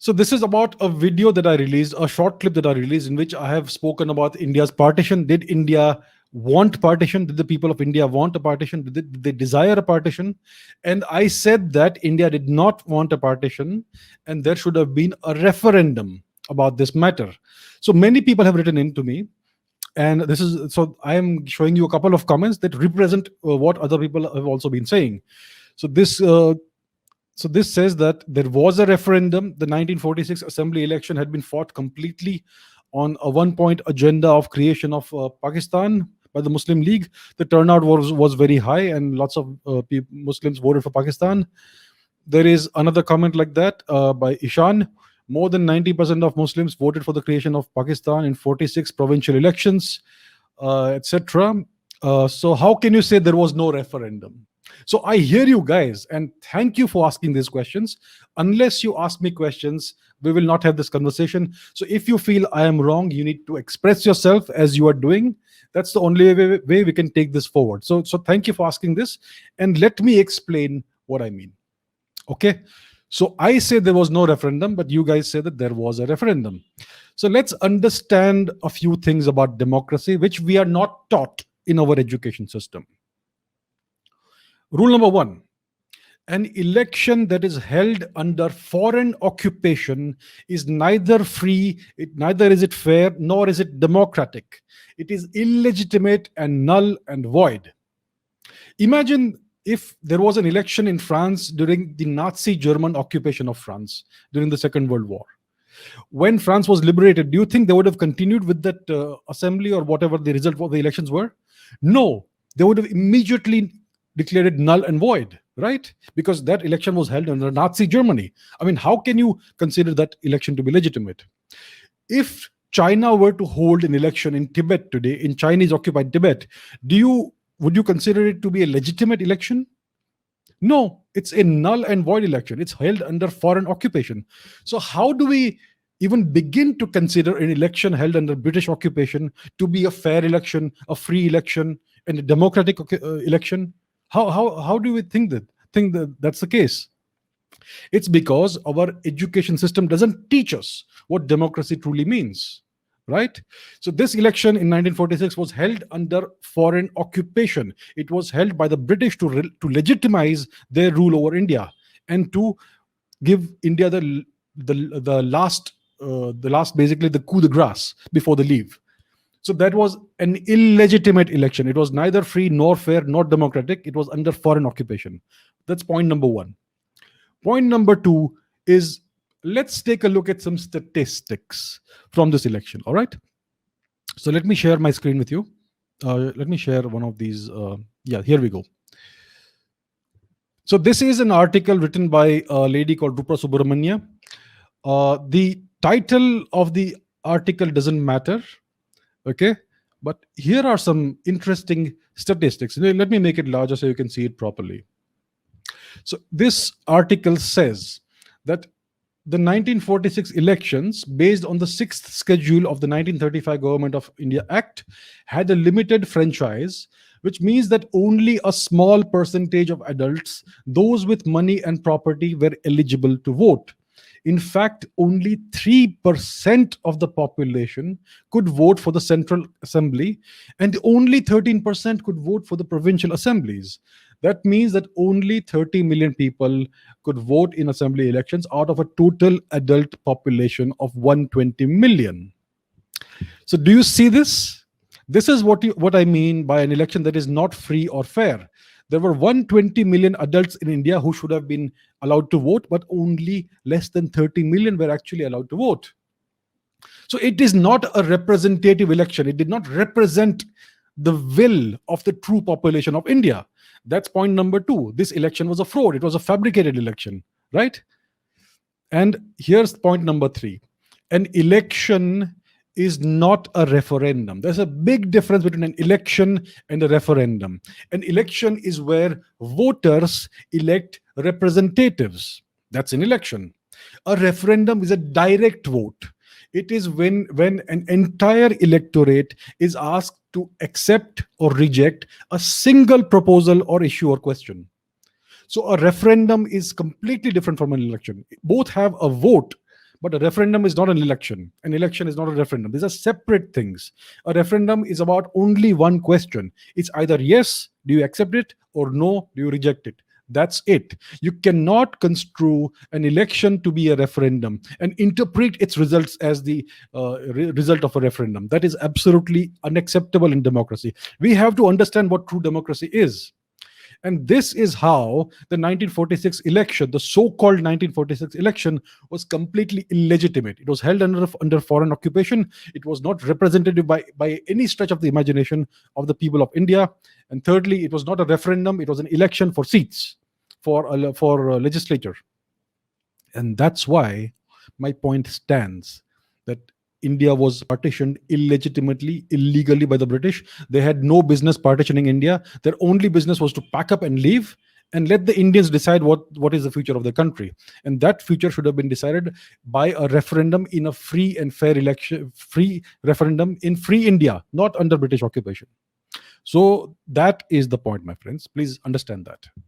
So this is about a video that I released, a short clip that I released, in which I have spoken about India's partition. Did India want partition? Did the people of India want a partition? Did they desire a partition? And I said that India did not want a partition, and there should have been a referendum about this matter. So many people have written in to me, and this is, so I am showing you a couple of comments that represent what other people have also been saying. So this says that there was a referendum. The 1946 assembly election had been fought completely on a one-point agenda of creation of Pakistan by the Muslim League. The turnout was very high, and lots of Muslims voted for Pakistan. There is another comment like that by Ishan. More than 90% of Muslims voted for the creation of Pakistan in 46 provincial elections, etc. So how can you say there was no referendum? So I hear you guys, and thank you for asking these questions. Unless you ask me questions, we will not have this conversation. So if you feel I am wrong, you need to express yourself as you are doing. That's the only way we can take this forward. So thank you for asking this, and let me explain what I mean. Okay. So I say there was no referendum, but you guys say that there was a referendum. So let's understand a few things about democracy, which we are not taught in our education system. Rule number one: an election that is held under foreign occupation is neither free, neither is it fair, nor is it democratic. It is illegitimate and null and void. Imagine if there was an election in France during the Nazi German occupation of France during the Second World War. When France was liberated, do you think they would have continued with that assembly or whatever the result of the elections were? No, they would have immediately declared it null and void, right? Because that election was held under Nazi Germany. I mean, how can you consider that election to be legitimate? If China were to hold an election in Tibet today, in Chinese occupied Tibet, would you consider it to be a legitimate election? No, it's a null and void election. It's held under foreign occupation. So how do we even begin to consider an election held under British occupation to be a fair election, a free election, and a democratic election? How do we think that that's the case? It's because our education system doesn't teach us what democracy truly means, right? So this election in 1946 was held under foreign occupation. It was held by the British to legitimize their rule over India and to give India the last basically the coup de grace before they leave. So that was an illegitimate election. It was neither free nor fair nor democratic. It was under foreign occupation. That's point number one. Point number two is, let's take a look at some statistics from this election. All right. So let me share my screen with you. Let me share one of these. Yeah, here we go. So this is an article written by a lady called Rupra Subramanya. The title of the article doesn't matter. Okay. But here are some interesting statistics. Let me make it larger so you can see it properly. So this article says that the 1946 elections, based on the 6th schedule of the 1935 Government of India Act, had a limited franchise, which means that only a small percentage of adults, those with money and property, were eligible to vote. In fact, only 3% of the population could vote for the Central Assembly, and only 13% could vote for the provincial assemblies. That means that only 30 million people could vote in assembly elections out of a total adult population of 120 million. So do you see this? This is what I mean by an election that is not free or fair. There were 120 million adults in India who should have been allowed to vote, but only less than 30 million were actually allowed to vote. So it is not a representative election. It did not represent the will of the true population of India. That's point number two. This election was a fraud. It was a fabricated election, right? And here's point number three. An election is not a referendum. There's a big difference between an election and a referendum. An election is where voters elect representatives. That's an election. A referendum is a direct vote. It is when an entire electorate is asked to accept or reject a single proposal or issue or question. So a referendum is completely different from an election. Both have a vote, But a referendum is not an election. An election is not a referendum. These are separate things. A referendum is about only one question. It's either yes, do you accept it, or no, do you reject it? That's it. You cannot construe an election to be a referendum and interpret its results as the result of a referendum. That is absolutely unacceptable in democracy. We have to understand what true democracy is. And this is how the 1946 election, the so-called 1946 election, was completely illegitimate. It was held under foreign occupation. It was not representative by any stretch of the imagination of the people of India. And thirdly, it was not a referendum. It was an election for seats, for legislature. And that's why my point stands, that India was partitioned illegitimately, illegally by the British. They had no business partitioning India. Their only business was to pack up and leave and let the Indians decide what is the future of the country. And that future should have been decided by a referendum in a free and fair election, free referendum in free India, not under British occupation. So that is the point, my friends. Please understand that.